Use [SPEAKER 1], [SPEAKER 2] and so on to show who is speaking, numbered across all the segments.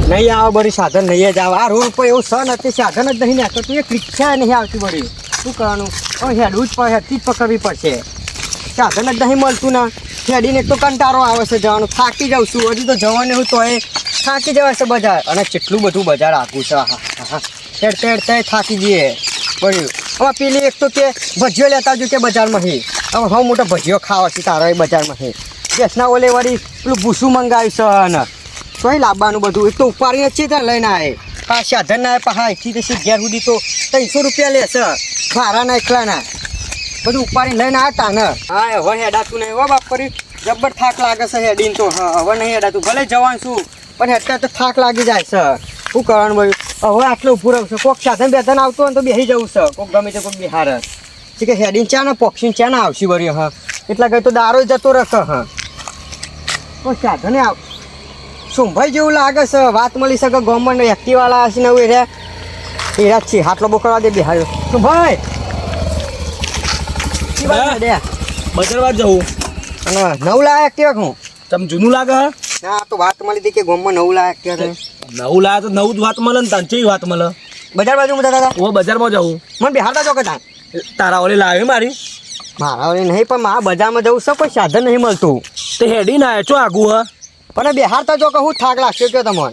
[SPEAKER 1] નહીં આવે બરી સાધન નહીં જ આવે આ રોડ પર એવું સન હતી સાધન જ નહીં નાખતું એક રિક્ષા નહીં આવતી બરી શું કરવાનું હેડવું જ પડે હેડથી જ પકડવી પડશે સાધન જ નહીં મળતું ને હેડીને એક તો કંટાળો આવે છે જવાનું થાકી જાઉં છું હજી તો જવાનું એવું તો એ થાકી જવાય છે બજાર અને કેટલું બધું બજાર આખું છે હા હેડતે હેડતે થાકી જઈએ બળ્યું હવે પેલી એક તો કે ભજીયો લેતા જો કે બજારમાં હી હવે હું મોટો ભજીયો ખાવા છે તારો એ બજારમાં હી ગેસના ઓલે વળી પેલું ભૂસું મંગાવ્યું છે ને તો અહીં લાવવાનું બધું એક તો ઉપાડીને જ છે લઈને આવે પા સાધન ના આવે પા એથી તે ઘેર સુધી તો 300 રૂપિયા લેશે ભાડાના એકલાના બધું ઉપાડીને લઈને આવતા ને હા હવે હેડાતું નહીં હો બાપ કરી જબ્બર થાક લાગે છે હેડીને તો હા હવે નહીં હેડાતું ભલે જવાનું છું પણ હેડતા તો થાક લાગી જાય છે શું કરવાનું ભાઈ હવે આટલું ઊભું રહું છે કોઈક સાધન બેધન આવતું હોય તો બેસી જવું છે કોઈક ગમે તે કોઈક બિહાર જ કે હેડીને ચા ને પક્ષીને ચા ના આવશે વળી હા એટલા કંઈ તો દારો જતો રહેશે હા કોઈ સાધને આવ સુંભાઈ જેવું લાગે છે વાત મળી શકે ગવર્મેન્ટ એક્ટિવાલા હશે ને એવું એરા જ છે હાટલો બોકરવા દે બિહાર્યો સુંભાઈ
[SPEAKER 2] બજાર જવું
[SPEAKER 1] અને નવું લાયા એક્ટિવા હું
[SPEAKER 2] તમ જૂનું લાગે હે
[SPEAKER 1] ના તો વાત મળી હતી કે ગોમમાં નવું લાયા એક્ટિવા
[SPEAKER 2] નવું લાગે તો નવું જ વાત મળે ને તને વાત મળે
[SPEAKER 1] બજાર બાજુ બધા દાદા
[SPEAKER 2] ઓ બજારમાં જવું
[SPEAKER 1] મને બિહારતા જો કે
[SPEAKER 2] તારા ઓલી લાવી મારી
[SPEAKER 1] મારા ઓલી નહીં પણ મારા બજારમાં જવું છે કોઈ સાધન નહીં મળતું
[SPEAKER 2] તે હેડી ના ચો આગું હા
[SPEAKER 1] પણ બિહારતા જો કે હું થાક લાગશે કયો તમને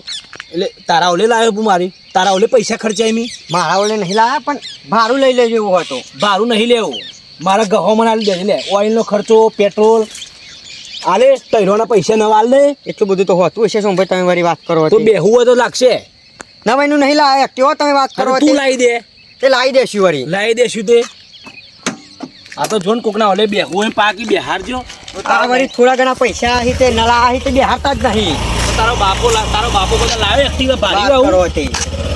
[SPEAKER 2] એટલે તારા ઓલે લાવ્યો મારી તારા ઓલે પૈસા ખર્ચાય મી
[SPEAKER 1] મારા ઓલે નહીં લાયા પણ ભાડું લઈ લેજો એવું હતું
[SPEAKER 2] ભાડું નહીં લેવું મારા ગહો મને આલી દેજે લે ઓઇલનો ખર્ચો પેટ્રોલ આલે તૈરોના પૈસા ન વાલ દે
[SPEAKER 1] એટલું બધું તો હોતું હશે શું ભાઈ તમે મારી વાત કરો
[SPEAKER 2] તો બેહું હોય તો લાગશે
[SPEAKER 1] નવાઈનું નહીં લાયા કેવો તમે વાત કરો
[SPEAKER 2] તું લાવી દે
[SPEAKER 1] તે લાવી દેશું વળી
[SPEAKER 2] લાવી દેશું તે આ તો જોન કોકના ઓલે બેહું હોય પાકી બિહારજો
[SPEAKER 1] આ વળી થોડા ઘણા પૈસા આહી તે નલા આહી તે બિહારતા જ નહીં
[SPEAKER 2] તારો બાપો બધા લાવે એક્ટિવા ભારી
[SPEAKER 1] વાત કરો તે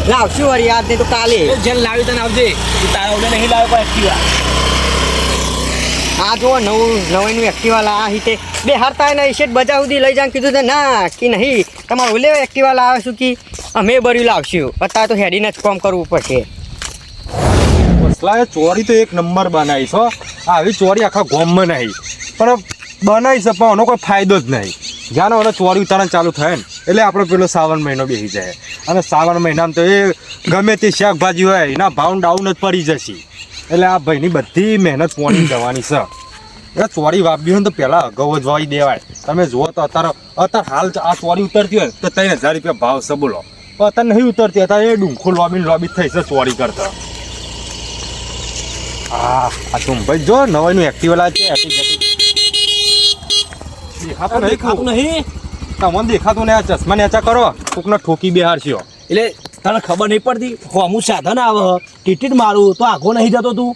[SPEAKER 1] લાવશું વળી યાદ નહીં તો કાલે
[SPEAKER 2] જેલ લાવી તને આવજે તારા ઓલે નહીં લાવે કોઈ એક્ટિવા
[SPEAKER 1] આ જો નવાઈનું એક્ટિવા લાવી તે બિહારતા નહીં છે બજાર સુધી લઈ જાય કીધું ના કે નહીં તમારે ઓલે એક્ટિવા લાવશું કે અમે બર્યું લાવશું અત્યારે તો હેડીને જ કામ કરવું પડશે
[SPEAKER 3] મસલા ચોરી તો એક નંબર બનાવી છો આવી ચોરી આખા ગામમાં નહીં પણ બનાવી છે પણ એનો કોઈ ફાયદો જ નહીં જ્યાં એને ચોરી ઉતારણ ચાલુ થાય ને એટલે આપણો પેલો શ્રાવણ મહિનો બેસી જાય અને શ્રાવણ મહિનામાં તો એ ગમે તે શાકભાજી હોય એના ભાવ ડાઉન જ પડી જશે એટલે આ ભાઈની બધી મહેનત પોણી જવાની છે એટલે ચોરી વાપી હોય ને તો પહેલાં અગાઉ જ વાવી દેવાય તમે જુઓ તો અત્યારે હાલ આ ચોરી ઉતરતી હોય તો 3000 રૂપિયા ભાવ છે બોલો પણ અત્યારે નહીં ઉતરતી અત્યારે એ ડુંખો લોબી થઈ છે ચોરી કરતા આ તું ભાઈ જો નવાઈનું એક્ટિવા છે દેખાતું નહીં તમને દેખાતું ને આ ચશ્મા નેચા કરો કોકને ઠોકી બેહારશો
[SPEAKER 2] એટલે તને ખબર નહીં પડતી હું સાધન આવે ટિકિટ મારું તો આગો નહીં જતો તું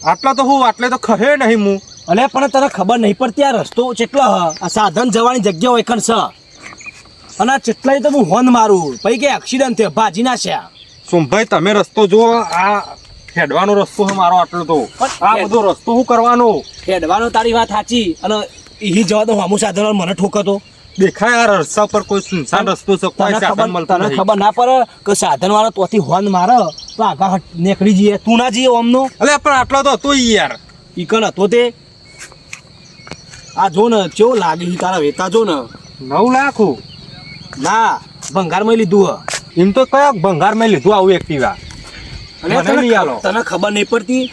[SPEAKER 3] આટલા તો હું આટલે તો ખહે નહીં હું
[SPEAKER 2] અલે પણ તને ખબર નહીં પડતી આ રસ્તો કેટલો આ સાધન જવાની જગ્યા હોય કણ છે અને આ કેટલાય તો હું હોર્ન મારું પછી કે એક્સિડન્ટ થયો ભાજી નાખ્યા
[SPEAKER 3] સોમભાઈ તમે રસ્તો જુઓ આ હેડવાનો રસ્તો છે મારો આટલો તો આ બધો રસ્તો શું કરવાનો
[SPEAKER 2] હેડવાનો તારી વાત સાચી અને એ જવા તો હું સાધન મને ઠોકતો
[SPEAKER 3] દેખાય આ રસ્તા પર કોઈ સુનસાન રસ્તો છે કોઈ સાધન મળતો
[SPEAKER 2] તને
[SPEAKER 3] નહીં
[SPEAKER 2] ખબર ના પડે કે સાધન વાળો તોથી હોર્ન મારે તો આગા નીકળી જઈએ તું ના જઈએ ઓમનો
[SPEAKER 3] અલે પણ આટલો તો હતો યાર
[SPEAKER 2] ઈકન હતો તે આ જો ને કેવો લાગી તારા વેતા જો ને
[SPEAKER 3] 9 લાખ
[SPEAKER 2] ના ભંગારમાં લીધું
[SPEAKER 3] એમ તો કયા ભંગારમાં લીધું આવું એક્ટિવા
[SPEAKER 2] તને ખબર નહીં પડતી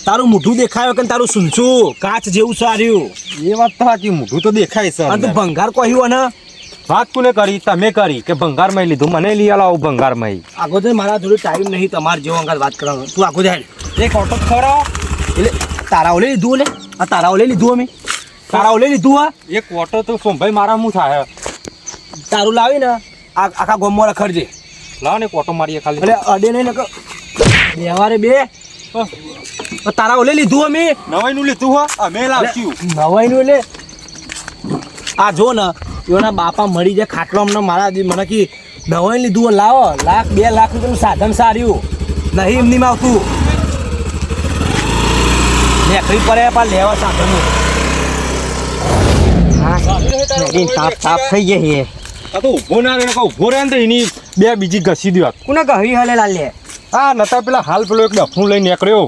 [SPEAKER 2] તારું મોઢું દેખાયો કે તારું સુનશું કાચ જેવું સાર્યું
[SPEAKER 3] એ વાત તો સાચી મોઢું તો દેખાય છે
[SPEAKER 2] અને તું ભંગાર કહ્યું ને
[SPEAKER 3] વાત કોને કરી તમે કરી કે ભંગારમાં લીધું મને લઈ આવો ભંગારમાં
[SPEAKER 2] આગો તો મારા જોડે ટાઈમ નહીં તમારે જેવો અંગાત વાત કરવાનો તું આગો જાય
[SPEAKER 3] એક ઓટો ખરો
[SPEAKER 2] એટલે તારા ઓલે લીધું એટલે આ તારા ઓલે લીધું અમે તારા ઓલે લીધું આ
[SPEAKER 3] એક ઓટો તો સોમભાઈ મારા શું થાય
[SPEAKER 2] તારું લાવીને આખા ગોમમાં રખડજે
[SPEAKER 3] લાવ ને એક ઓટો મારીએ ખાલી
[SPEAKER 2] એટલે અડે નહીં ને બેવારે બે તારા ઓલે લીધું અમે
[SPEAKER 3] નવાઈનું લીધું હો અમે લાવશું
[SPEAKER 2] નવાઈનું એટલે આ જો ને એના બાપા મળી જાય ખાટલો અમને મારા મને કી નવાઈ લીધું લાવો 1,00,000 2 લાખ રૂપિયાનું સાધન સાર્યું નહીં એમની આવતું નેકળી પડે પણ લેવા સાધન
[SPEAKER 1] તાપ થઈ ગઈ
[SPEAKER 3] આ તો ઉભો ના રહે ઉભો રહે ને તો એની બે બીજી ઘસી દો
[SPEAKER 1] કોને કહી હલે લાલે
[SPEAKER 3] હા નતા પેલા હાલ પેલો એક ડફું લઈને નીકળ્યો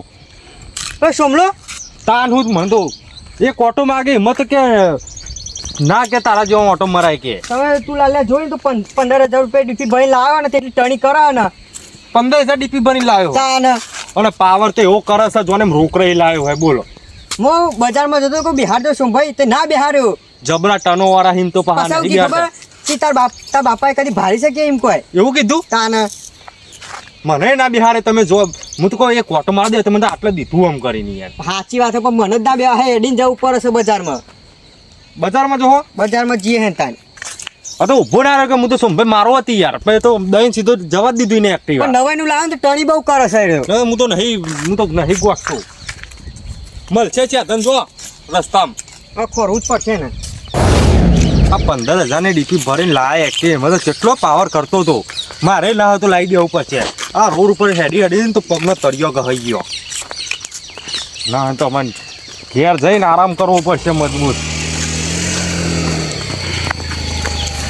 [SPEAKER 1] સોમલો
[SPEAKER 3] તાન હું મને તો એક ઓટો માગે હિંમત કે ના કે તારા જેવો ઓટો મરાય કે
[SPEAKER 1] તમે તું લાલ્યા જોઈ તો 15,000 રૂપિયા ડીપી ભરી લાવ્યો ને તેટલી ટણી કરાવે ને
[SPEAKER 3] 15,000 ડીપી બની લાવ્યો
[SPEAKER 1] તાને
[SPEAKER 3] અને પાવર તો એવો કરે છે જોને રોકરાઈ લાવ્યો હોય બોલો
[SPEAKER 1] હું બજારમાં જતો કોઈ બિહાર દો છું ભાઈ તે ના બિહાર્યો
[SPEAKER 3] જબરા ટનો વાળા હિમ તો પહા
[SPEAKER 1] પાછા
[SPEAKER 3] નહીં
[SPEAKER 1] ખબર
[SPEAKER 3] બિહારતા.
[SPEAKER 1] કે તાર બાપાએ કદી ભારી શકે એમ કોઈ
[SPEAKER 3] એવું કીધું
[SPEAKER 1] તાને
[SPEAKER 3] મને ના બિહારે તમે જો હું તો કહું એક ઓટો મારી દે તમે તો આટલે દીધું આમ કરીને યાર
[SPEAKER 1] સાચી વાત છે પણ મને જ ના બે હે એડીને જવું પડે છે બજારમાં
[SPEAKER 3] બજારમાં જો
[SPEAKER 1] બજારમાં જઈએ હે તાન
[SPEAKER 3] આ તો ઊભો ના રહ્યો કે હું તો સંભાઈ મારો હતી યાર પછી તો દહીં સીધો જવા જ દીધું ને એક્ટિવા
[SPEAKER 1] પણ નવાઈનું લાવે ને તો ટણી બહુ કરે છે એ રહ્યો.
[SPEAKER 3] હું તો નહીં ગોઠતો મળશે છે તને જો રસ્તામાં
[SPEAKER 1] આ ખોરવું જ પડશે ને
[SPEAKER 3] આ 15,000 ની ડીપી ભરીને લાય એક્ટિવ એમાં તો કેટલો પાવર કરતો હતો મારે ના હોય તો લાવી દેવું પડશે આ રોડ ઉપર હેડી ને તો પગનો તળિયો ગહાઈ ગયો ના તો મને ઘેર જઈને આરામ કરવો પડશે મજબૂત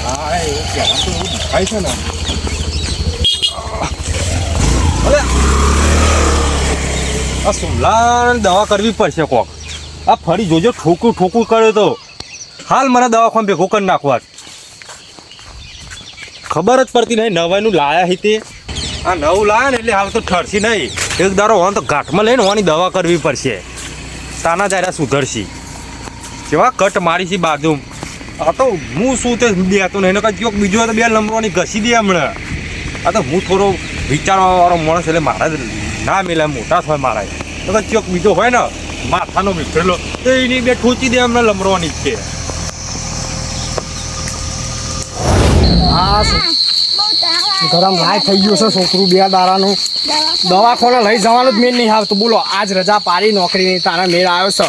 [SPEAKER 3] હા એવું કહેવાય તો એવું દેખાય છે ને અલે આ સુમલાને દવા કરવી પડશે કોક આ ફરી જોજો ઠોકું કર્યો તો હાલ મને દવાખાને ભેગો કરી નાખવા ખબર જ પડતી નહીં નવાઈનું લાયા હી તે આ નવું લાયા ને એટલે હાલ તો ઠરશી નહીં એક દારો હોન તો ઘાટમાં લઈને હોવાની દવા કરવી પડશે તાના જાયરા સુધરશી કેવા કટ મારી છે બાજુ આ તો હું શું તે દેતો નહીં કાંઈ ચોક બીજો તો 2 નંબરોની ઘસી દે હમણાં આ તો હું થોડો વિચારવાવાળો માણસ એટલે મારા જ ના મેલા મોટા થાય મારા તો કાંઈ ચોક બીજો હોય ને માથાનો વિખરેલો તો એની 2 ઠોચી દે હમણાં લમરવાની જ છે
[SPEAKER 4] ગરમ લાય થઈ ગયું છે છોકરું 2 દાડાનું દવાખાને લઈ જવાનું જ મેળ નહીં આવતું બોલો આજ રજા પાડી નોકરીની તારા મેળ આવ્યો છે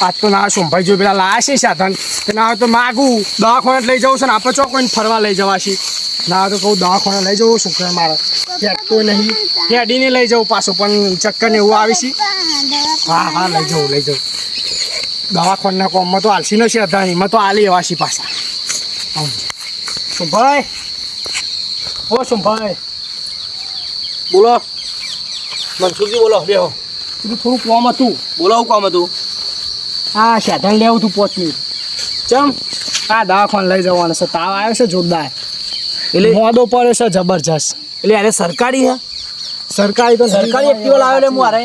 [SPEAKER 4] આજ તો ના સોમભાઈ જો પેલા લાયા છે સાધન કે ના હોય તો માગું દવાખાને જ લઈ જવું છે ને આપણે ચોકોઈને ફરવા લઈ જવાશી ના હોય તો કહું દવાખાને લઈ જવું છોકરા મારે ક્યાંક તો નહીં હેડીને લઈ જવું પાછું પણ ચક્કર ને એવું આવી છે હા લઈ જવું દવાખાના કોમમાં તો હાલશી નથી હતા એમાં તો આલી એવા છે પાછા સોમભાઈ ઓ સોમભાઈ
[SPEAKER 2] બોલો મનસુખજી બોલો બેહો
[SPEAKER 4] કીધું થોડું કોમ હતું
[SPEAKER 2] બોલો શું કામ હતું
[SPEAKER 4] હા સાધન લેવું તું 5 મિનિટ ચમ હા દવાખાને લઈ જવાનું છે તાવ આવ્યો છે જોરદાર એટલે મોદો પડ્યો છે જબરજસ્ત
[SPEAKER 2] એટલે અરે સરકારી હે
[SPEAKER 4] સરકારી તો
[SPEAKER 2] સરકારી એક્ટિવા લાવ્યો લે મારે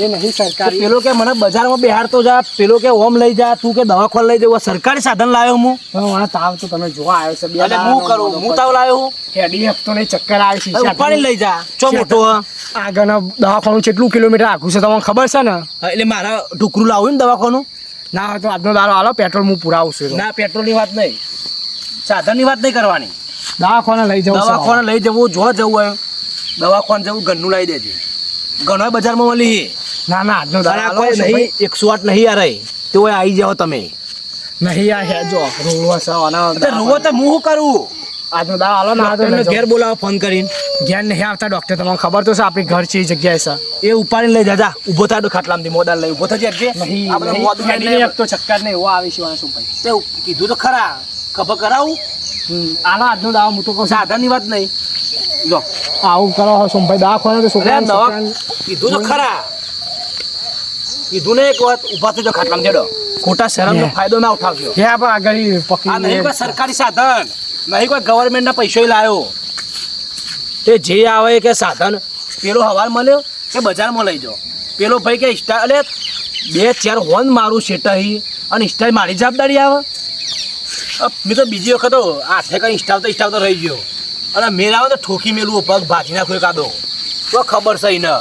[SPEAKER 4] એ નહીં સરકારી
[SPEAKER 2] પેલો કે મને બજારમાં બેહાડતો જા પેલો કે ઓમ લઈ જા તું કે દવાખાને લઈ જવું સરકારી સાધન લાવ્યો હું
[SPEAKER 4] હા તાવ તો તમે જોવા આવ્યો છે બે
[SPEAKER 2] એટલે હું કરું હું તાવ લાવ્યો હું
[SPEAKER 4] હેડી હફતો નહીં ચક્કર આવે છે
[SPEAKER 2] ઉપાડી લઈ જા ચો મોટો
[SPEAKER 4] આગળના દવાખાનું કેટલું કિલોમીટર આખું છે તમને ખબર છે ને
[SPEAKER 2] એટલે મારા ઢુકરું લાવ્યું ને દવાખાનું
[SPEAKER 4] ના હોય તો આજનો દારો હાલો પેટ્રોલ હું પુરાવું છું
[SPEAKER 2] ના પેટ્રોલની વાત નહીં સાધનની વાત નહીં કરવાની
[SPEAKER 4] દવાખાને લઈ જવું છે
[SPEAKER 2] દવાખાને લઈ જવું જો જવું હોય દવાખાને જવું ઘરનું લાવી દેજે ઘણા બજારમાં મળી
[SPEAKER 4] ના આજનો દારો હાલો
[SPEAKER 2] કોઈ નહીં 108 નહીં આ રહી તો આવી જાઓ તમે
[SPEAKER 4] નહીં આ હે જો રોવો છે અને
[SPEAKER 2] રોવો તો હું શું કરું
[SPEAKER 4] આજનો દારો હાલો ના તો
[SPEAKER 2] ડોક્ટરને ઘેર બોલાવો ફોન કરીને
[SPEAKER 4] ઘેર નહીં આવતા ડોક્ટર તમને ખબર તો છે આપણી ઘર છે એ જગ્યાએ છે
[SPEAKER 2] એ ઉપાડીને લઈ જા ઊભો થાય તો ખાટલામાંથી મોદાલ લઈ ઊભો થજે એટલે આપણે મોદું
[SPEAKER 4] નહીં એક તો ચક્કર નહીં એવો આવી છે શું ભાઈ
[SPEAKER 2] તે કીધું તો ખરા ખબર કરાવું
[SPEAKER 4] આનો આજનો દાવો હું તો કહું
[SPEAKER 2] સાધનની વાત નહીં જો
[SPEAKER 4] આવું કરો સોમભાઈ દવાખાને તો છોકરા
[SPEAKER 2] દવા કીધું તો ખરા કીધું ને એક વાત ઊભા થજો ખાટલામાં જેડો ખોટા શરમનો ફાયદો ના ઉઠાવજો
[SPEAKER 4] કે આપણે આગળ
[SPEAKER 2] આ
[SPEAKER 4] પકડી
[SPEAKER 2] નહીં કોઈ સરકારી સાધન નહીં કોઈ ગવર્મેન્ટના પૈસો લાવ્યો તે જે આવે કે સાધન પેલો હવાર મળ્યો કે બજારમાં લઈ જાઓ પેલો ભાઈ કે ઇસ્ટા એટલે 2-4 હોન મારું શેટાઈ અને ઇસ્ટાઈ મારી જવાબદારી આવે મેં તો બીજી વખત હાથે કંઈ ઇસ્ટાવ તો રહી ગયો અને મેળ આવે તો ઠોકી મેલું પગ ભાજી નાખ્યો કાદો તો ખબર છે ને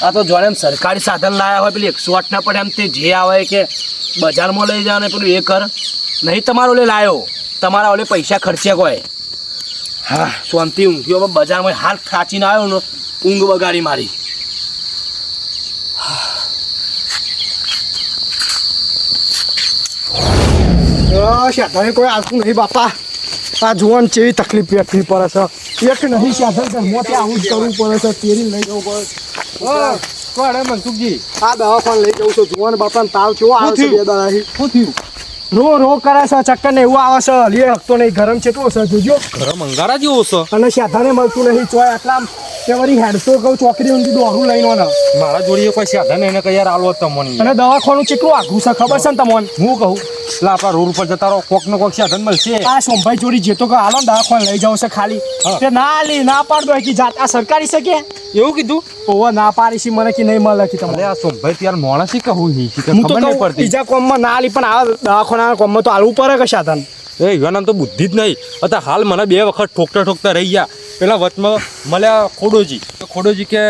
[SPEAKER 2] આ તો જોડે એમ સરકારી સાધન લાવ્યા હોય પેલી 108 ના પડે એમ તે જે આવે કે બજારમાં લઈ જાવ ને પેલું એ કર નહીં તમારો ઓલે લાવ્યો તમારા ઓલે પૈસા ખર્ચ્યા કોઈ હા શાંતિ ઊંઘ્યો બજારમાં હાલ ખાચીને આવ્યો ને ઊંઘ બગાડી મારી
[SPEAKER 4] સાધન કોઈ આવતું નહીં બાપા આ જોવાનું કેવી તકલીફ વેઠવી પડે છે એક નહીં સાધન છે મોતે આવું જ કરવું પડે છે તેરી લઈ જવું પડે
[SPEAKER 3] કોણ હે મનસુખજી
[SPEAKER 4] આ દવાખાને લઈ જવું છું જોવાનું બાપાને તાવ કેવો આવે છે 2 દાડાથી
[SPEAKER 3] શું થયું
[SPEAKER 4] રો કરે છે ચક્કર ને એવું આવે છે લે હકતો નહીં ગરમ ચેટલો છે જોજો
[SPEAKER 3] ઘરે મંગારા જેવો છે.
[SPEAKER 4] અને સાધાને મળતું નહીં ચોય આટલા તે વળી હેડતો કહું ચોકડી ઊંધી દોરું લઈને ને
[SPEAKER 3] મારા જોડીએ કોઈ સાધન એને કઈ યાર આલો તમને.
[SPEAKER 4] અને દવાખાનું કેટલું આઘું છે ખબર છે ને તમને
[SPEAKER 3] હું કહું એટલે આપણા રોડ ઉપર જતા રહો, કોક નો કોક સાધન મળશે.
[SPEAKER 4] આ સોમભાઈ જોડી જેતો કે હાલો ને દવાખાને લઈ જાવ છે ખાલી
[SPEAKER 3] હા.
[SPEAKER 4] તે ના લી ના પાડ દો કે જાત આ સરકારી છે કે
[SPEAKER 3] એવું કીધું?
[SPEAKER 4] ઓવા ના પાડી છે મને કે નહીં મળે કે
[SPEAKER 3] અરે
[SPEAKER 4] તમને
[SPEAKER 3] આ સોમભાઈ ત્યાર મોણસી કહું હી કે
[SPEAKER 4] હું તો
[SPEAKER 3] ખબર નહીં
[SPEAKER 4] કહું
[SPEAKER 3] પડતી.
[SPEAKER 4] બીજા કોમમાં ના લી પણ આ દવાખાના કોમમાં તો હાલવું પડે કે સાધન
[SPEAKER 3] એ યુવાના તો બુદ્ધિ જ નહીં. અત્યારે હાલ મને 2 વખત ઠોકતા રહી ગયા. પેલા વચમાં મળ્યા ખોડોજી, તો ખોડોજી કે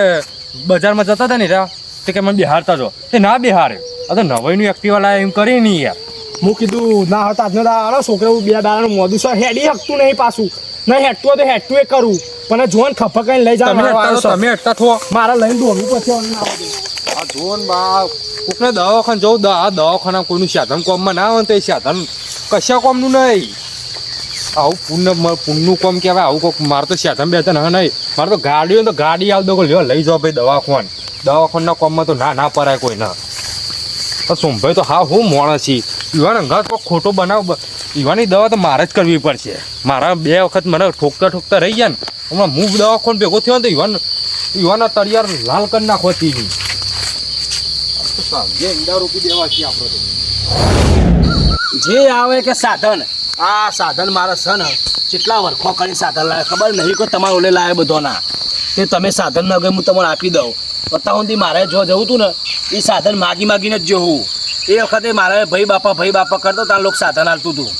[SPEAKER 3] બજારમાં જતા હતા ને રા તે કે મને બિહારતા જો તે ના બિહારે. આ તો નવાઈનું એક્ટિવા લાયા એમ કરી નહીં યાર.
[SPEAKER 4] હું કીધું ના હતા આજનો દાડો છોકરા 2 દાડાનું મોદું છે હેડી હકતું નહીં પાછું નહીં હેડતું હોય તો હેડતું એ કરું પણ જોન ખફા કઈને લઈ જાવ
[SPEAKER 3] તમે અટતા થો.
[SPEAKER 4] મારા લઈને દોડવું પછી
[SPEAKER 3] આ જોન બા કોકને દવાખાને જવું, આ દવાખાના કોઈનું સાધન કોમમાં ના આવે ને તો એ સાધન કશા કોમનું નહીં. આવું પુણ્યનું કોમ કહેવાય. આવું કોક મારે તો સાધન બેધન હા નહીં, મારે તો ગાડી હોય તો ગાડી આવ દો લ્યો લઈ જાઓ ભાઈ દવાખાના કોમમાં તો ના પરાય કોઈ ના. તો સોમભાઈ તો હા હું મોણસ છી. યુવાન અંગાત કોઈ ખોટો બનાવ યુવાની દવા તો મારે જ કરવી પડશે. મારા 2 વખત મને ઠોકતા રહી ગયા ને હમણાં હું દવાખાને ભેગો થયો ને તો યુવાના તળિયાર લાલ કરી નાખો તીની.
[SPEAKER 2] જે આવે કે સાધન, આ સાધન મારા છે ને કેટલા વરખો કરી સાધન લાવે ખબર નહીં કે તમારે ઓલે લાવે બધોના. તે તમે સાધન ન ગઈ હું તમને આપી દઉં. અત્યાર સુધી મારે જો જવું હતું ને એ સાધન માગીને જ જોવું. એ વખતે મારે ભાઈ બાપા કરતો ત્યાં લોકો સાધન હાલતું હતું.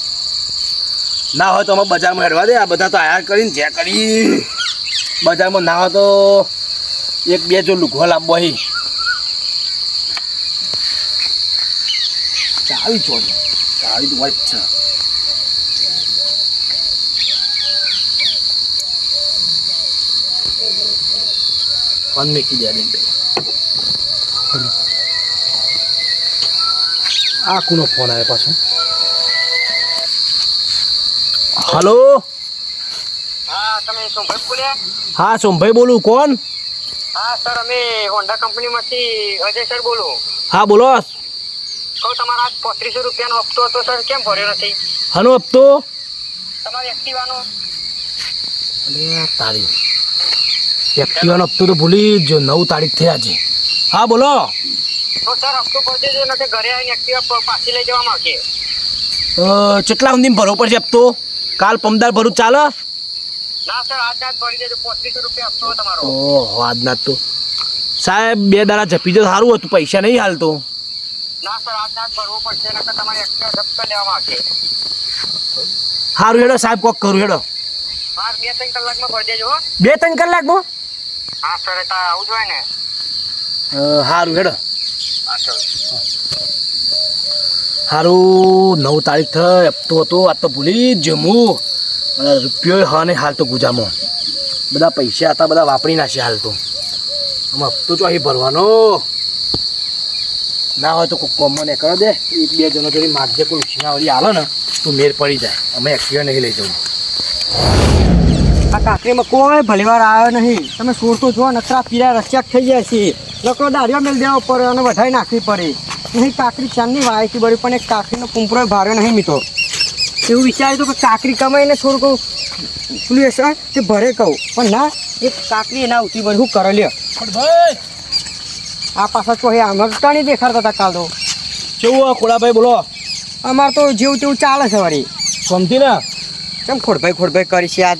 [SPEAKER 2] ના હોય તો અમે બજારમાં હેડવા દે. આ બધા તો આયા કરીને જે કરી બજારમાં ના હોય તો 1-2 જો લુઘો લાવવો હી ચાવી ચોરી ચાવી તો હોય જ છે. ફોન મેકી દે બેન આ કોનો ફોન આવ્યો પાછો? હલો
[SPEAKER 1] હા તમે સોમભાઈ બોલ્યા?
[SPEAKER 2] હા સોમભાઈ બોલું. કોણ?
[SPEAKER 1] હા સર અમે હોન્ડા કંપનીમાંથી અજય સર બોલું.
[SPEAKER 2] હા બોલો.
[SPEAKER 1] કહું તમારા આજ 3500 રૂપિયાનો હપ્તો હતો સર કેમ ભર્યો નથી?
[SPEAKER 2] હનો હપ્તો?
[SPEAKER 1] તમારી એક્ટિવાનો.
[SPEAKER 2] અરે તારી એક્ટિવાનો હપ્તો તો ભૂલી જ 9 તારીખ થઈ આજે. હા બોલો.
[SPEAKER 1] તો સર હપ્તો પહોંચે છે નથી ઘરે આવીને એક્ટિવા પાછી લઈ જવામાં આવશે.
[SPEAKER 2] કેટલા સુધી ભરવો પડશે હપ્તો? કાલ પમદાર ભરું ચાલે?
[SPEAKER 1] ના સર આજ ભરી દેજો. 3500 રૂપિયા હપ્તો તમારો.
[SPEAKER 2] ઓહો આજના તો સાહેબ 2 દાડા જપી જો સારું હતું. પૈસા નહીં હાલતો.
[SPEAKER 1] ના સર આજ ભરવો પડશે નકર તમારી એક્ટિવા જપ્ત કરી લેવામાં આવશે.
[SPEAKER 2] સારું હેડો સાહેબ કોક કરું હેડો.
[SPEAKER 1] હા 2-3 કલાકમાં ભરી દેજો હો.
[SPEAKER 2] 2-3 કલાકમાં?
[SPEAKER 1] હા સર એ આવું જોઈએ ને.
[SPEAKER 2] સારું હેડો.
[SPEAKER 1] હા સર
[SPEAKER 2] સારું 9 તારીખ થઈ હપ્તો હતો આજ તો ભૂલી જ જમું. અને રૂપિયો હા નહીં હાલ તો ગુજામાં બધા પૈસા હતા બધા વાપરી નાખ્યા હાલ તો. આમાં હપ્તો તો અહીં ભરવાનો ના હોય તો કોઈ કોમમાં ને કરો દે. 1-2 જણો જોડી માગજે કોઈ ઉછીનાવડી હાલો ને તો મેર પડી જાય. અમે એક્ટિવા નહીં લઈ જવું.
[SPEAKER 1] આ કાકરીમાં કોઈ ભલીવાર આવ્યો નહીં. તમે સોર તો જો નકરા પીરા રસ્યા થઈ જાય છે. લોકો દાળીઓ મેળ દેવા પડે અને વધારી નાખવી પડે. નહીં કાકરી ચાંદની વાયથી બળી પણ એક કાકરીનો કુંપરો ભાર્યો નહીં મીતો. એવું વિચાર્યું કે કાકરી કમાઈને થોડું કહું પેલું હશે તે ભરે કહું પણ ના એક કાકરી એના ઉઠી બળી શું કરે લ્યો.
[SPEAKER 2] ભાઈ
[SPEAKER 1] આ પાછા તો આમરતા નહીં દેખાડતા હતા કાલ તો.
[SPEAKER 2] કેવું ખોડાભાઈ બોલો.
[SPEAKER 1] અમારે તો જેવું તેવું ચાલે છે વળી.
[SPEAKER 2] સમજી ને
[SPEAKER 1] કેમ ખોડભાઈ કરી છે આજ?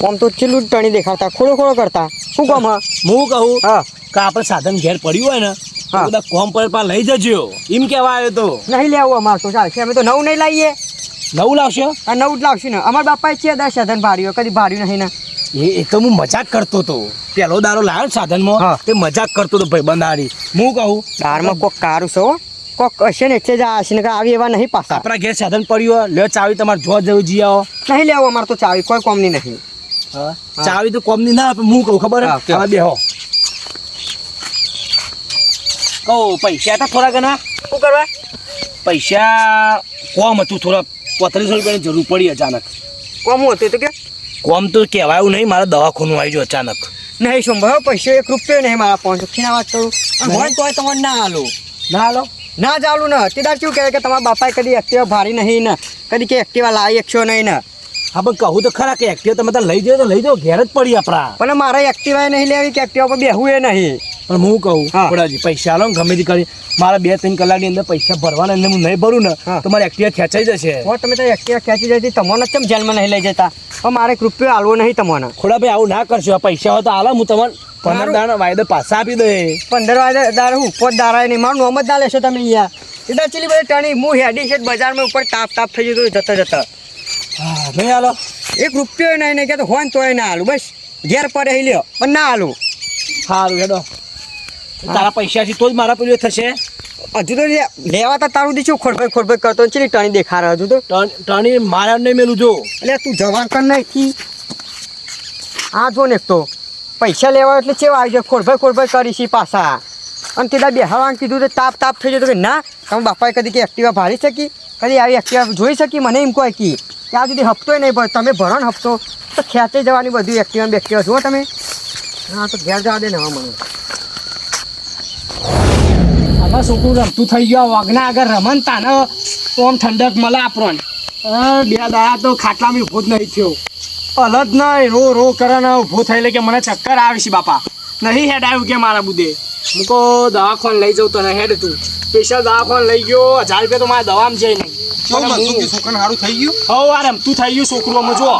[SPEAKER 1] આમ તો ચીલું ટણી દેખાડતા ખોડો કરતા શું કામ? હા
[SPEAKER 2] હું કહું
[SPEAKER 1] હા
[SPEAKER 2] કે આપણે સાધન ઘેર પડ્યું હોય ને તો
[SPEAKER 1] હા.
[SPEAKER 2] બધા કોમ પર લઈ જજો એમ કહેવા આવ્યો તો.
[SPEAKER 1] નહીં લેવું અમારે તો ચાલશે. અમે તો નવું નહીં લાવીએ.
[SPEAKER 2] નવું લાવશો?
[SPEAKER 1] આ નવું જ લાવશું ને. અમારા બાપાએ છે 10 સાધન ભાડ્યું કદી ભાડ્યું નહીં ને.
[SPEAKER 2] એ તો હું મજાક કરતો હતો. પેલો દારો લાવ્યો ને સાધનમાં
[SPEAKER 1] હા.
[SPEAKER 2] તે મજાક કરતો હતો ભાઈ બંધારી. હું કહું
[SPEAKER 1] દારમાં કોક કારું છે હો. કોક હશે ને એટલે જ આ હશે ને આવી એવા નહીં પાછા.
[SPEAKER 2] આપણા ઘેર સાધન પડ્યું હોય લ્યો ચાવી તમારે જો જવું જી આવો.
[SPEAKER 1] નહીં લેવું અમારે તો ચાવી કોઈ કોમની નહીં.
[SPEAKER 2] ચાવી તો કોમની ના આપે. હું કહું ખબર
[SPEAKER 1] હા,
[SPEAKER 2] હવે બેહો કહું પૈસા હતા થોડા ઘણા.
[SPEAKER 1] શું કરવા?
[SPEAKER 2] પૈસા કોમ હતું થોડા 3500 રૂપિયાની જરૂર પડી અચાનક.
[SPEAKER 1] કોમ હતું તો કે
[SPEAKER 2] કોમ તો કહેવાયું નહીં મારા દવાખાનું આવી ગયું અચાનક.
[SPEAKER 1] નહીં સંભાળો પૈસો 1 રૂપિયો નહીં મારા 500 વાત કરું અને હોય તોય તમારે ના હાલો.
[SPEAKER 2] ના હાલો
[SPEAKER 1] ના ચાલુ ને તે દાડ શું કહે કે તમારા બાપાએ કદી એક્ટિવા ભારી નહીં ને કદી કે એક્ટિવા લાવી એકશો નહીં ને.
[SPEAKER 2] હા પણ કહું તો ખરા કે એક્ટિવા તમે તાર લઈ જાઓ તો લઈ જાઓ, ઘેર જ પડી આપણા.
[SPEAKER 1] પણ મારે એક્ટિવા નહીં લેવી કે એક્ટિવા પર બેહવું એ નહીં.
[SPEAKER 2] પણ હું કહું
[SPEAKER 1] હા.
[SPEAKER 2] થોડાજી પૈસા લો ને ગમે તે કરી, મારા 2-3 કલાકની અંદર પૈસા ભરવાના, એટલે હું નહીં ભરું ને
[SPEAKER 1] હા.
[SPEAKER 2] તો મારી એક્ટિવા ખેંચાઈ જશે.
[SPEAKER 1] હો તમે તો એક્ટિવા ખેંચી જતી તમને કેમ જેલમાં નહીં લઈ જતા? પણ મારે 1 રૂપિયો આલવો નહીં તમને.
[SPEAKER 2] ખોડાભાઈ આવું ના કરશો, આ પૈસા હોય તો આલો, હું તમને 15 દાડા વાયદો પાછા આપી દે.
[SPEAKER 1] 15 વાગે દાર હું ઉપર દારાય નહીં, મારું નોમ જ ના લેશો તમે અહીંયા. એટલે ચલી બધી ટણી હું હેડી છે બજારમાં ઉપર તાપ થઈ જતો જતા.
[SPEAKER 2] હા નહીં આલો.
[SPEAKER 1] 1 રૂપિયો નહીં કે તો હોય ને તોય ના હાલું, બસ ઘેર પડે હી લ્યો પણ ના હાલું.
[SPEAKER 2] સારું હેડો, તારા પૈસાથી તો જ મારા પેલું થશે.
[SPEAKER 1] હજુ તો લેવા તો તારું દીચું ખોરભાઈ કરતો ચલી ટણી દેખાડે હજુ તો.
[SPEAKER 2] ટણી મારા નહીં મેલું જો.
[SPEAKER 1] એટલે તું જવાન કર નાખી. આ જો ને એક તો પૈસા લેવા એટલે ચેવા આવી જાય ખોરભાઈ કરીશી પાછા. અને તે દાડ બેહાવાનું કીધું તો તાપ થઈ જતો કે ના તમે બાપાએ કદી કે એક્ટિવા ભાળી શકી, કદી આવી એક્ટિવા જોઈ શકી? મને એમ કહે કે ત્યાં સુધી હપ્તોય નહીં ભર, તમે ભરો ને હપ્તો તો ખેંચી જવાની બધું એક્ટિવા બેક્ટિવા જુઓ તમે. હા તો ઘેર જવા દે ને હવે મને.
[SPEAKER 4] આમાં છોકરું રમતું થઈ ગયો વગના આગળ રમન તાને તો આમ ઠંડક મળે આપણને. 2 દાડા તો ખાટલામાં ઊભો જ નહીં થયો, અલગ નહીં રો કરે ને ઊભો થઈ લે કે મને ચક્કર આવે છે બાપા. નહીં હેડ આવ્યું કે મારા બુદે હું કહો દવાખાને લઈ જાઉં તને હેડ તું. સ્પેશિયલ દવાખાને લઈ ગયો, 1000 રૂપિયા તો મારા દવામાં જાય નહીં.
[SPEAKER 3] છોકરાને સારું થઈ ગયું.
[SPEAKER 4] હવે આ રમતું થઈ ગયું છોકરું અમે જો.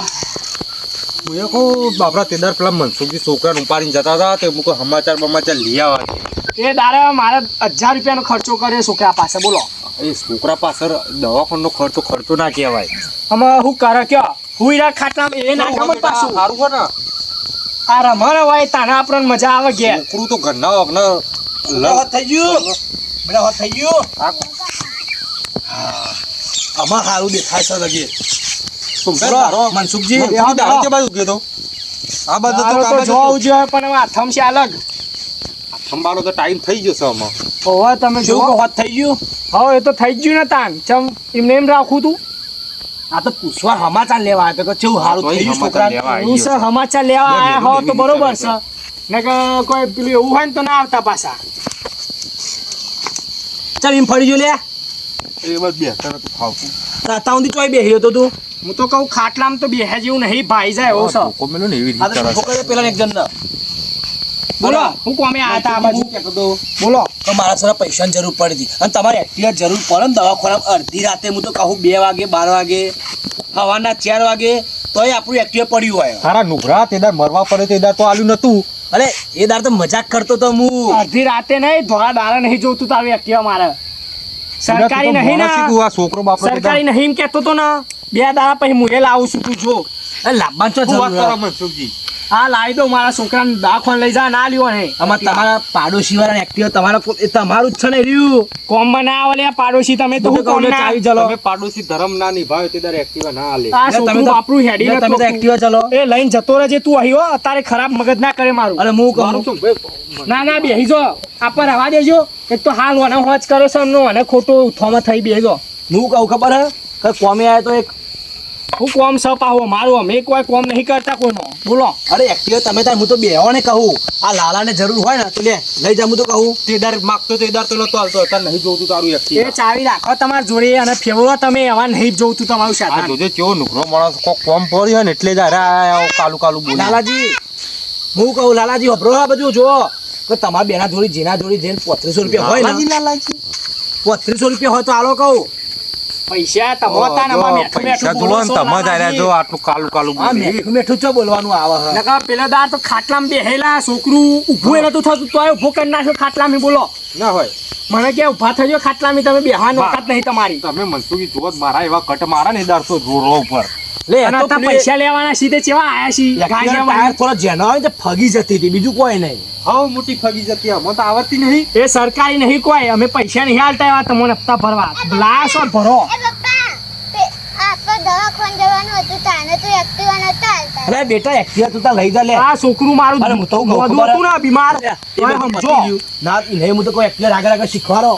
[SPEAKER 3] હું એ કહું બાપરા તેદાર પેલા મનસુખજી છોકરાને ઉપાડીને જતા હતા તે મૂકો સમાચાર લઈ આવવા.
[SPEAKER 4] એ દાડા મારે 1000 રૂપિયાનો ખર્ચો કરે છોકરા પાસે બોલો.
[SPEAKER 3] એ છોકરા પાછળ દવાખાનો ખર્ચો ના કહેવાય.
[SPEAKER 4] અમે શું કરે કયો હું ઈરા ખાટલામાં એ ના કામ જ પાછું
[SPEAKER 3] સારું હોય ને
[SPEAKER 4] આ રમણ હોય તાને આપણને મજા આવે ઘેર.
[SPEAKER 3] છોકરું તો ઘરના વગના
[SPEAKER 2] થઈ ગયું બધા થઈ ગયું. આમાં સારું દેખાય છે લગે. મનસુખજી
[SPEAKER 3] આ બધું
[SPEAKER 4] મારો તો જોવું જોઈએ પણ હવે આથમ છે અલગ.
[SPEAKER 3] સંભાળો તો ટાઈમ થઈ ગયો છે આમાં.
[SPEAKER 4] હવે તમે જો
[SPEAKER 2] કેવું વાત થઈ ગયું.
[SPEAKER 4] હવે એ તો થઈ જ ગયું ને તાન ચમ એમને એમ રાખું તું.
[SPEAKER 2] આ તો પૂછવા સમાચાર લેવા આવ્યો કે કેવું સારું થઈ ગયું છોકરાને.
[SPEAKER 4] હું સર સમાચાર લેવા આયા હો તો બરોબર છે ને કે કોઈ પેલું એવું હોય ને તો ના આવતા પાછા.
[SPEAKER 2] ચાલ એમ ફરી જો લે.
[SPEAKER 3] એ બસ બેસતા નતું ફાવતું.
[SPEAKER 2] રાતા સુધી ચોય બેહ્યો તો તું.
[SPEAKER 4] હું તો કહું ખાટલામાં તો બેહે જેવું નહીં ભાઈ જાય એવો છે.
[SPEAKER 3] ધોકો મેલ્યો ને એવી
[SPEAKER 2] આ
[SPEAKER 3] રીતે
[SPEAKER 2] તો
[SPEAKER 3] કરે છે.
[SPEAKER 2] છોકરા પેલા એક જણ
[SPEAKER 4] બોલો હું કોમે આયા હતા આ બાજુ બોલો.
[SPEAKER 2] તો મારા થોડા પૈસાની જરૂર પડી હતી અને તમારે એક્ટિવા જરૂર પડે ને દવાખાનામાં અડધી રાતે હું તો કહું 2 વાગે 12 વાગે સવારના 4 વાગે તોય આપણું એક્ટિવા પડ્યું હોય.
[SPEAKER 3] તારા નુકરા તેદાર મરવા પડે તેદાર તો આલ્યું નતું.
[SPEAKER 2] અરે એ દાર તો મજાક કરતો તો હું.
[SPEAKER 4] અડધી રાતે નહીં ધોળા દાડા નહીં જોતું તારું એક્ટિવા મારે. સરકારી નહીં ને
[SPEAKER 3] આ છોકરો બાપરો
[SPEAKER 4] સરકારી નહીં એમ કહેતો તો ને 2 દાડા પછી હું એ લાવું છું તું જો.
[SPEAKER 2] અરે લાભવાન છો
[SPEAKER 3] શું વાત કરો
[SPEAKER 2] જરૂર.
[SPEAKER 3] મનસુખજી?
[SPEAKER 4] હા લાવી દો મારા છોકરાને દાખલ લઈ જા ના લ્યો ને
[SPEAKER 2] આમાં તમારા પાડોશી વાળા એક્ટિવા તમારું જ છે ને રહ્યું.
[SPEAKER 4] કોમ ના આવલે પાડોશી તમે તો હું કોમ ના
[SPEAKER 2] ચાવી ચલો.
[SPEAKER 3] તમે પાડોશી ધર્મ ના નિભાવે તેદાર એક્ટિવા ના આલે.
[SPEAKER 4] આ છોકરું આપણું હેડી
[SPEAKER 2] તમે તો
[SPEAKER 4] નથી
[SPEAKER 2] એક્ટિવા ચલો.
[SPEAKER 4] એ લઈને જતો રહેજે તું અહીં હો અત્યારે ખરાબ મગજ ના કરે મારું.
[SPEAKER 2] અરે હું
[SPEAKER 3] મારું
[SPEAKER 2] કહું
[SPEAKER 3] શું ભાઈ?
[SPEAKER 4] ના ના બેહી જો આપણ રવા દેજો. એક તો હાલ વને હોજ કરે છે નો અને ખોટો ઉઠવામાં થઈ બેહી જો.
[SPEAKER 2] હું કહું ખબર હે કે કોમે આવ્યો તો એક
[SPEAKER 4] હું કોમ સપાવો મારું અમે કોઈ કોમ નહીં કરતા કોઈનો બોલો.
[SPEAKER 2] અરે એક્ટિવા તમે તાર હું તો બેહો ને કહું આ લાલાને જરૂર હોય ને તો લે લઈ જા. હું તો કહું
[SPEAKER 3] તેદાર માગતો તેદાર તો નતો આલતો. અત્યારે નહીં જોતું તારું
[SPEAKER 4] એ
[SPEAKER 3] એક્ટિવા.
[SPEAKER 4] ચાવી રાખો તમારી જોડે અને ફેવરો તમે એવા નહીં જોઉં તું તમારું
[SPEAKER 3] આ
[SPEAKER 4] સાધન.
[SPEAKER 3] જોજે કેવો નુકરો માણસ કોક કોમ પડ્યો હોય ને એટલે જ કાલું બોલે.
[SPEAKER 2] લાલાજી હું કહું લાલાજી વપરો આ બધું જો કે તમારા બેના જોડી જેના જોડી જઈને 3500 રૂપિયા હોય ને
[SPEAKER 3] લાલાજી
[SPEAKER 2] 3500 રૂપિયા હોય તો આલો કહું.
[SPEAKER 4] પૈસા તમોતા ને આમાં મેઠું
[SPEAKER 3] પૈસા
[SPEAKER 4] મેઠું
[SPEAKER 3] જોવો
[SPEAKER 4] બોલો
[SPEAKER 3] ને
[SPEAKER 4] છો
[SPEAKER 3] તમે જ આલ્યા
[SPEAKER 4] લાલાજી.
[SPEAKER 3] જો આટલું કાલું
[SPEAKER 2] આ
[SPEAKER 3] બોલે.
[SPEAKER 2] મેઠું મેઠું ચો બોલવાનું આવે હે.
[SPEAKER 4] નકા પેલા દાર તો ખાટલામાં બેહેલા છોકરું ઊભું એ નતું થતું તોય ઊભો કરી નાખ્યો ખાટલામાં બોલો.
[SPEAKER 3] ના હોય
[SPEAKER 4] મને કે ઊભા થજો ખાટલામાં તમે બેહવાનો ઓકાત નહીં તમારી.
[SPEAKER 3] તમે મનસુખી જોત મારા એવા કટ મારા ને દારસો રો ઉપર.
[SPEAKER 2] લે
[SPEAKER 4] અને
[SPEAKER 2] તો
[SPEAKER 4] અત્યારે પૈસા લેવાના સીધે ચેવા આયા છી
[SPEAKER 2] ટાયર
[SPEAKER 4] ગાંડિયામાં.
[SPEAKER 2] થોડા જેના હોય ને તે ફગી જતી હતી બીજું કોઈ નહીં.
[SPEAKER 3] હાવ મોટી ફગી જતી અમને તો આવડતી નહીં.
[SPEAKER 4] એ સરકારી નહીં કોઈ અમે પૈસા નહીં હાલતા એવા તમને હપ્તા ભરવા લાસો ભરો.
[SPEAKER 5] એ પપ્પા આ તો દવાખાને જવાનું હતું તાને તો એક્ટિવા નતા હાલતા.
[SPEAKER 2] અરે બેટા એક્ટિવા તું તાર લઈ જા લે.
[SPEAKER 4] આ છોકરું મારું
[SPEAKER 2] અરે હું તો કહું
[SPEAKER 4] બધું
[SPEAKER 2] ખબર
[SPEAKER 4] હતું ને બીમાર
[SPEAKER 2] એ
[SPEAKER 4] તોય
[SPEAKER 2] બધું
[SPEAKER 4] સમજો.
[SPEAKER 2] પતી ગયું. ના નહીં હું તો કોઈ એક્ટિવા આગળ શીખવાડો.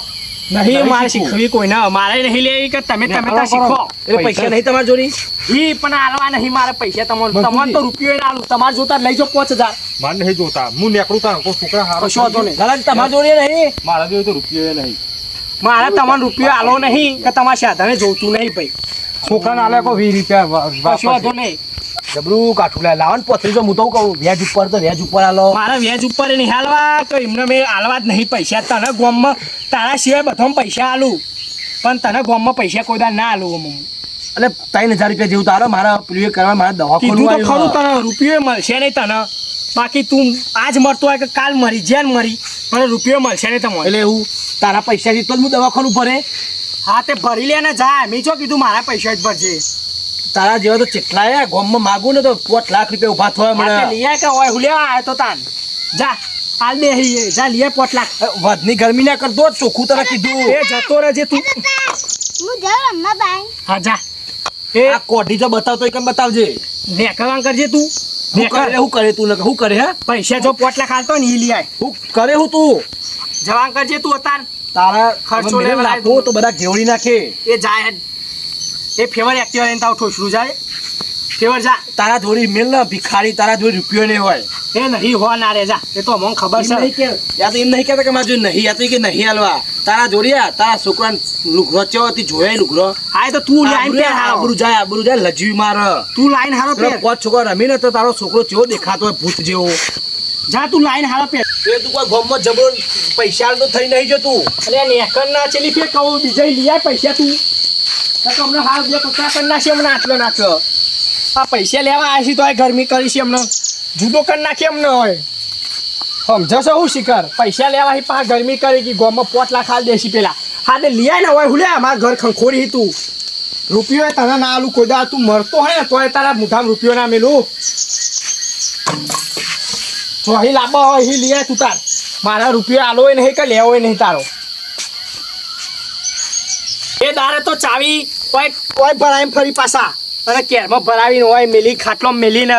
[SPEAKER 4] નહીં મારે શીખવી કોઈ ના મારે નહીં લેવી કે તમે તો શીખો.
[SPEAKER 2] એટલે પૈસા નહીં તમારી જોડી.
[SPEAKER 4] ઈ પણ આલવા નહીં મારે પૈસા તમારે તો રૂપિયો ના આલું તમારે જોતા લઈ જાઓ 5000.
[SPEAKER 3] મારે નહીં જોતા હું નેકળું તાર કોઈ છોકરા હારો
[SPEAKER 4] કશો વાંધો નહીં.
[SPEAKER 2] લાલાજી તમારી જોડી નહીં.
[SPEAKER 3] મારા જોડે તો રૂપિયો નહીં.
[SPEAKER 4] મારે તમને રૂપિયો આલો નહીં કે તમારા સાધને જોતું નહીં ભાઈ
[SPEAKER 3] છોકરાને આલે કો 20 રૂપિયા
[SPEAKER 4] કશો વાંધો નહીં
[SPEAKER 2] જબરું કાઠું લે લાવન પોથરી જો હું તો કહું વ્યાજ ઉપર તો વ્યાજ ઉપર આલો
[SPEAKER 4] મારા વ્યાજ ઉપર નહીં હાલવા તો એમને મેં હાલવા જ નહીં પૈસા તને ગોમમાં તારા સિવાય બધામાં પૈસા આલું પણ તને ગોમમાં પૈસા કોઈ દાડ ના આલું અમુક
[SPEAKER 2] એટલે 3000 રૂપિયા જેવું તારો મારા પેલું એ કરવા મારા
[SPEAKER 4] કીધું તો ખરું
[SPEAKER 2] દવાખાનું
[SPEAKER 4] તને રૂપિયો મળશે નહીં તને બાકી તું આજ મરતો હોય કે કાલ મરી જેન મરી મને રૂપિયો મળશે નહીં તમને
[SPEAKER 2] એટલે એવું તારા પૈસાથી તો જ હું દવાખાનું ભરે
[SPEAKER 4] હા તે ભરી લે ને જા મેં જો કીધું મારા પૈસા જ ભરજે
[SPEAKER 2] તારા જેવા તો કેટલાય ગોમમાં માગું ને તો 5 લાખ રૂપિયા ઉભા થવા
[SPEAKER 4] હા તે
[SPEAKER 2] મને
[SPEAKER 4] લઈ આય કે ઓય હુલેવા આવ્યો તો તાન જા હાલ દે હી જા લીએ 5 લાખ
[SPEAKER 2] વધની ગરમી ના કરતો ચોખ્ખું તને કીધું
[SPEAKER 4] એ જતો રહેજે તું
[SPEAKER 5] હું જાઉં રમવા બાય.
[SPEAKER 4] હા જા
[SPEAKER 2] એ આ કોઢી તો બતાવતો કેમ બતાવજે
[SPEAKER 4] નેકળવાન કરજે તું
[SPEAKER 2] હું કરે તું ને શું કરે હે
[SPEAKER 4] પૈસા જો 5 લાખ હાલતો ને ઈ લઈ આય
[SPEAKER 2] હું કરે હું તું
[SPEAKER 4] જવાન કરજે તું અતાર
[SPEAKER 2] તારા
[SPEAKER 4] ખર્ચો
[SPEAKER 2] મેરે
[SPEAKER 4] લેવા
[SPEAKER 2] લાખો તો બધા ઘેવડી નાખે
[SPEAKER 4] એ જાય હેડ. એ ફેવર એક્ટિવા લઈને તાવ ઠોસરું જાય ફેવર જા
[SPEAKER 2] તારા જોડી મેલ ને ભિખારી તારા જોડી રૂપિયો નહીં હોય
[SPEAKER 4] એ નહીં હો ના રે જા એ તો અમને ખબર
[SPEAKER 2] એમ નહીં
[SPEAKER 4] છે
[SPEAKER 2] કે યા તો એમ નહીં કહેતા કે મારા જોડે નહીં યા તો કે નહીં હાલવા તારા જોડિયા તારા છોકરાને લુગરો ચેવાથી જોયા લુગરો
[SPEAKER 4] હા એ તો તું લાઈન પેર હારો
[SPEAKER 2] આબરૂ જાય લજવી માર
[SPEAKER 4] તું લાઈન હારો પેર
[SPEAKER 2] પાંચ છોકરા રમીને તો તારો છોકરો ચેવો દેખાતો હોય ભૂત જેવો
[SPEAKER 4] જા તું લાઈન હારો પેર
[SPEAKER 2] એ તું કોઈ ગોમમાં જબરો પૈસા તો થઈ નહીં જતું
[SPEAKER 4] અરે નેકર ના ચેલી ફેર કહું બીજા લઈ આય પૈસા તું અમને હાલ બે કચરા કરી નાખી અમને આટલો નાખ્યો આ પૈસા લેવા આવ્યા છે તો આ ગરમી કરી છે અમને જુદો કરી નાખી અમને હોય સમજશો હું શિખર પૈસા લેવા પા ગરમી કરી કે ગોમાં 5 લાખ હાલ દેશી પેલા હા તે લઈ આય ને હોય હુલે અમારા ઘર ખંખોરી તું રૂપિયો તને ના આલું કોઈ દા તું મરતો હોય ને તોય તારા મુઠામાં રૂપિયો ના મેલું જો અહીં લાંબા હોય અહીં લઈ આય તું તાર મારા રૂપિયો આલો હોય નહીં કે લેવો હોય નહીં તારો એ દારે તો ચાવી કોઈ ભરાઈ ફરી પાછા અને કેરમાં ભરાવીને હોય મેલી ખાટલો મેલીને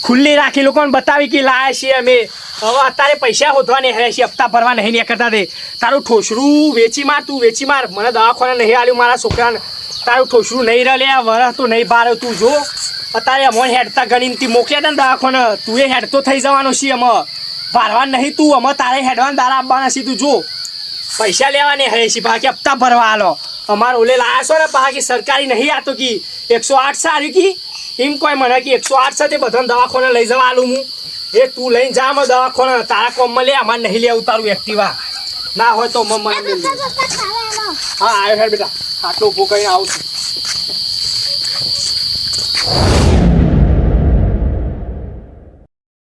[SPEAKER 4] ખુલ્લી રાખી લોકોને બતાવી કે લાયા છીએ અમે હવે અત્યારે પૈસા શોધવા નહીં હે છે હપ્તા ભરવા નહીં ને કરતા દે તારું ઠોસરું વેચી માર તું વેચી માર મને દવાખાને નહીં આલ્યું મારા છોકરાને તારું ઠોસરું નહીં રહે વરસ તો નહીં બાર તું જો અત્યારે અમોને હેડતા ગણીને મોકલ્યા હતા ને દવાખાને તું એ હેડતો થઈ જવાનો છે અમે ભારવા નહીં તું અમે તારે હેડવાના દારા આપવાના છે તું જો પૈસા લેવા નહીં હે છે બાકી હપ્તા ભરવા આલો અમારે ઓલે લાયા છો ને બાકી સરકારી નહીં આતો કે 108 સારી કી એમ કોઈ મને કે 108 સાથે બધાને દવાખાને લઈ જવા આલું હું એ તું લઈને જા અમે દવાખાને તારા કોમમાં લે અમારે નહીં લેવું તારું એક્ટિવા ના હોય તો મને
[SPEAKER 5] એ પપ્પા પપ્પા ખાવા આવો.
[SPEAKER 4] હા આવ્યો હેડ બેટા આટલું ઉભું કરીને આવું છું